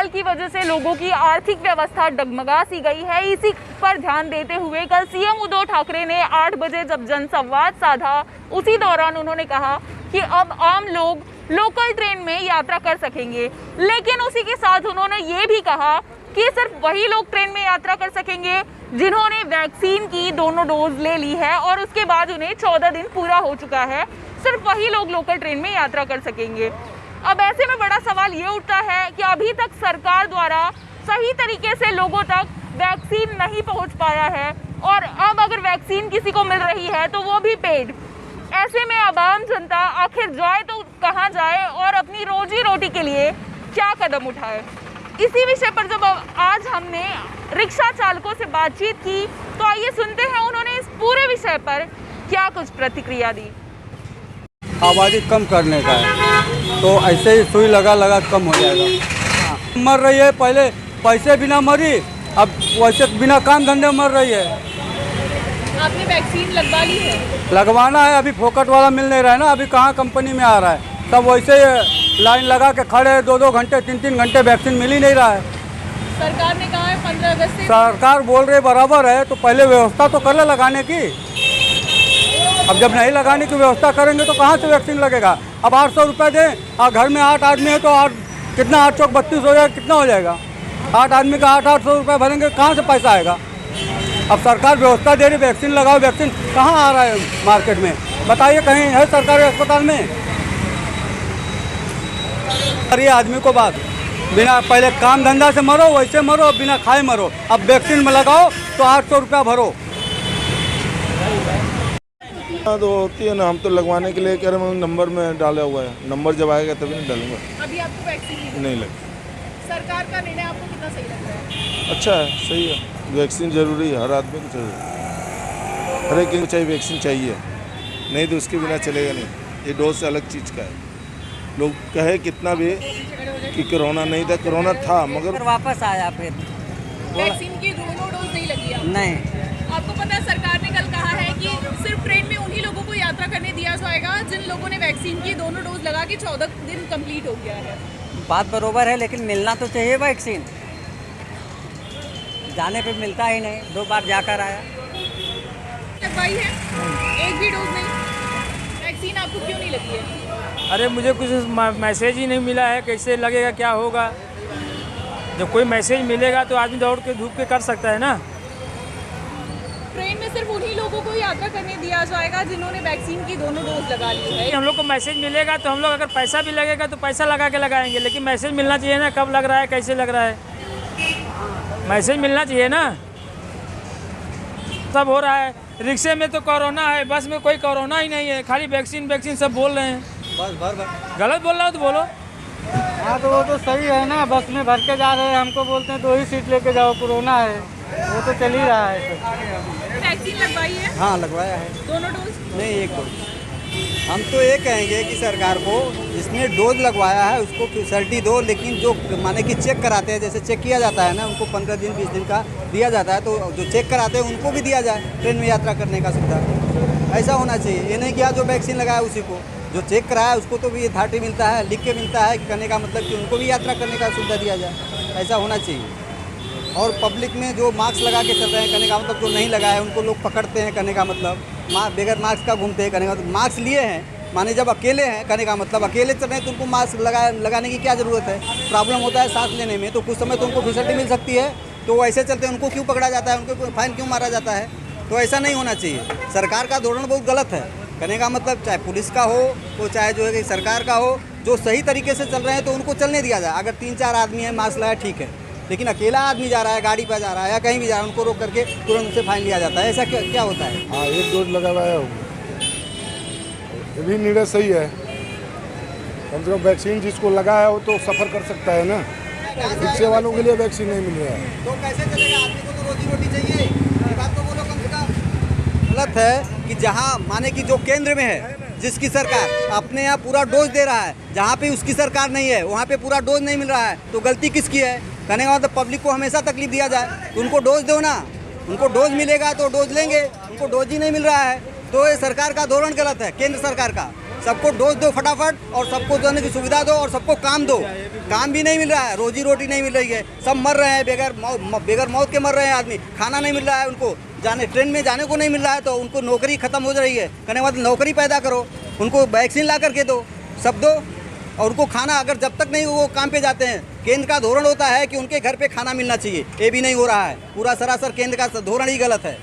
हड़ताल की वजह से लोगों की आर्थिक व्यवस्था डगमगा सी गई है। इसी पर ध्यान देते हुए कल सीएम उद्धव ठाकरे ने 8 बजे जब जनसंवाद साधा, उसी दौरान उन्होंने कहा कि अब आम लोग लोकल ट्रेन में यात्रा कर सकेंगे। लेकिन उसी के साथ उन्होंने ये भी कहा कि सिर्फ वही लोग ट्रेन में यात्रा कर सकेंगे जिन्होंने वैक्सीन की दोनों डोज ले ली है और उसके बाद उन्हें 14 दिन पूरा हो चुका है। सिर्फ वही लोग लोकल ट्रेन में यात्रा कर सकेंगे। अब ऐसे में बड़ा सवाल ये उठता है कि अभी तक सरकार द्वारा सही तरीके से लोगों तक वैक्सीन नहीं पहुंच पाया है और अब अगर वैक्सीन किसी को मिल रही है तो वो भी पेड। ऐसे में अब आम जनता आखिर जाए तो कहाँ जाए और अपनी रोजी रोटी के लिए क्या कदम उठाए। इसी विषय पर जब आज हमने रिक्शा चालकों से बातचीत की तो आइए सुनते हैं उन्होंने इस पूरे विषय पर क्या कुछ प्रतिक्रिया दी। आबादी कम करने का है तो ऐसे ही सुई लगा लगा कम हो जाएगा। मर रही है, पहले पैसे बिना मरी, अब वैसे बिना काम धंधे मर रही है। आपने वैक्सीन लगवा ली है? लगवाना है, अभी फोकट वाला मिल नहीं रहा है ना, अभी कहाँ कंपनी में आ रहा है। सब वैसे लाइन लगा के खड़े 2-2 घंटे 3-3 घंटे, वैक्सीन मिल ही नहीं रहा है। सरकार ने कहा है 15 अगस्त से। सरकार बोल रही बराबर है, तो पहले व्यवस्था तो कर ले लगाने की। अब जब नहीं लगाने की व्यवस्था करेंगे तो कहाँ से वैक्सीन लगेगा। अब 800 रुपये दें और घर में 8 आदमी है तो 8 कितना 8 चौक 32 हो जाएगा, कितना हो जाएगा। 8 आदमी का 800 रुपये भरेंगे, कहाँ से पैसा आएगा। अब सरकार व्यवस्था दे रही, वैक्सीन लगाओ। वैक्सीन कहाँ आ रहा है मार्केट में, बताइए कहीं है सरकारी अस्पताल में। अरे आदमी को बात बिना पहले काम धंधा से मरो, वैसे मरो, बिना खाए मरो। अब वैक्सीन में लगाओ तो 800 रुपया भरो। तो होती है ना, हम तो लगवाने के लिए कह रहे हैं, नंबर में डाला हुआ है, नंबर जब आएगा तभी नहीं डालूंगा। अभी आपको वैक्सीन नहीं लगी। सरकार का निर्णय आपको कितना सही लग रहा है? अच्छा है, सही है। वैक्सीन जरूरी है, हर आदमी को चाहिए, हर एक को चाहिए, वैक्सीन चाहिए, नहीं तो उसके बिना चलेगा नहीं। ये डोज से अलग चीज़ का है। लोग कहे कितना भी कि कोरोना नहीं था, कोरोना था मगर वापस आया फिर। वैक्सीन की दोनों डोज नहीं लगी है? नहीं। आपको पता है सरकार ने कल कहा है कि सिर्फ ट्रेन में उन्हीं लोगों को यात्रा करने दिया जाएगा जिन लोगों ने वैक्सीन की दोनों डोज लगा के 14 दिन कंप्लीट हो गया है। बात बरोबर है, लेकिन मिलना तो चाहिए वैक्सीन। जाने पे मिलता ही नहीं, 2 बार जाकर आया। लगवाई है, एक भी डोज नहीं। वैक्सीन आपको क्यों नहीं लगी है? अरे मुझे कुछ मैसेज ही नहीं मिला है, कैसे लगेगा, क्या होगा। जब कोई मैसेज मिलेगा तो आदमी दौड़ के धूप के कर सकता है ना। ट्रेन में सिर्फ उन्हीं लोगों को यात्रा करने दिया जाएगा जिन्होंने वैक्सीन की दोनों डोज लगा ली है। हम लोग को मैसेज मिलेगा तो हम लोग, अगर पैसा भी लगेगा तो पैसा लगा के लगाएंगे, लेकिन मैसेज मिलना चाहिए ना, कब लग रहा है, कैसे लग रहा है, मैसेज मिलना चाहिए ना। सब हो रहा है, रिक्शे में तो कोरोना है, बस में कोई कोरोना ही नहीं है, खाली वैक्सीन वैक्सीन सब बोल रहे हैं। बस गलत बोल रहा हो तो बोलो। हाँ तो वो तो सही है ना, बस में भर के जा रहे हैं, हमको बोलते हैं 2 ही सीट लेके जाओ, कोरोना है, वो तो चल ही रहा है। वैक्सीन लगवाई है? हाँ लगवाया है। दोनों डोज? नहीं, 1 डोज। हम तो ये कहेंगे कि सरकार को जिसने डोज लगवाया है उसको फैसिलिटी दो, लेकिन जो माने कि चेक कराते हैं, जैसे चेक किया जाता है ना, उनको 15 दिन 20 दिन का दिया जाता है, तो जो चेक कराते हैं उनको भी दिया जाए ट्रेन में यात्रा करने का सुविधा। ऐसा होना चाहिए, ये नहीं कि जो वैक्सीन लगाया उसी को, जो चेक कराया उसको तो भी अथॉरिटी मिलता है, लिख के मिलता है, कहने का मतलब कि उनको भी यात्रा करने का सुविधा दिया जाए। ऐसा होना चाहिए। और पब्लिक में जो मास्क लगा के चल रहे हैं, कहने का मतलब जो नहीं लगाया है उनको लोग पकड़ते हैं, कहने का मतलब बगैर मास्क का घूमते हैं, कहने का मतलब मास्क लिए हैं, माने जब अकेले हैं, कहने का मतलब अकेले चल रहे हैं तो उनको मास्क लगाने की क्या ज़रूरत है। प्रॉब्लम होता है सांस लेने में, तो कुछ समय तो उनको फैसिलिटी मिल सकती है, तो वो ऐसे चलते हैं, उनको क्यों पकड़ा जाता है, उनको फाइन क्यों मारा जाता है। तो ऐसा नहीं होना चाहिए। सरकार का धोरण बहुत गलत है, कहने का मतलब चाहे पुलिस का हो तो चाहे जो है कि सरकार का हो, जो सही तरीके से चल रहे हैं तो उनको चलने दिया जाए। अगर 3-4 आदमी है, मास्क लगाया ठीक है, लेकिन अकेला आदमी जा रहा है, गाड़ी पर जा रहा है या कहीं भी जा रहा है, उनको रोक करके तुरंत उनसे फाइन लिया जाता है। ऐसा क्या होता है। हाँ, 1 डोज लगाया हो, ये भी निर्णय सही है। कम से कम वैक्सीन जिसको लगा है वो तो सफ़र कर सकता है ना, रिक्शे वालों के लिए वैक्सीन नहीं मिल रहा है तो कैसे चलेगा। आदमी को तो रोजी रोटी चाहिए, ये बात तो बोलो कम से कम। गलत है कि जहाँ माने कि जो केंद्र में है, जिसकी सरकार अपने यहाँ पूरा डोज दे रहा है, जहाँ पे उसकी सरकार नहीं है वहाँ पे पूरा डोज नहीं मिल रहा है, तो गलती किसकी है। कहने का मतलब पब्लिक को हमेशा तकलीफ दिया जाए, तो उनको डोज दो ना, उनको डोज मिलेगा तो डोज लेंगे, उनको डोज ही नहीं मिल रहा है, तो ये सरकार का धोरण गलत है, केंद्र सरकार का। सबको डोज दो फटाफट और सबको जाने की सुविधा दो और सबको काम दो। काम भी नहीं मिल रहा है, रोजी रोटी नहीं मिल रही है, सब मर रहे हैं, बेगर मौत के मर रहे हैं आदमी। खाना नहीं मिल रहा है उनको, जाने ट्रेन में जाने को नहीं मिल रहा है, तो उनको नौकरी खत्म हो रही है। कहने मतलब नौकरी पैदा करो, उनको वैक्सीन ला करके दो, सब दो। और उनको खाना, अगर जब तक नहीं वो काम पे जाते हैं, केंद्र का धोरण होता है कि उनके घर पे खाना मिलना चाहिए, ये भी नहीं हो रहा है। पूरा सरासर केंद्र का धोरण ही गलत है।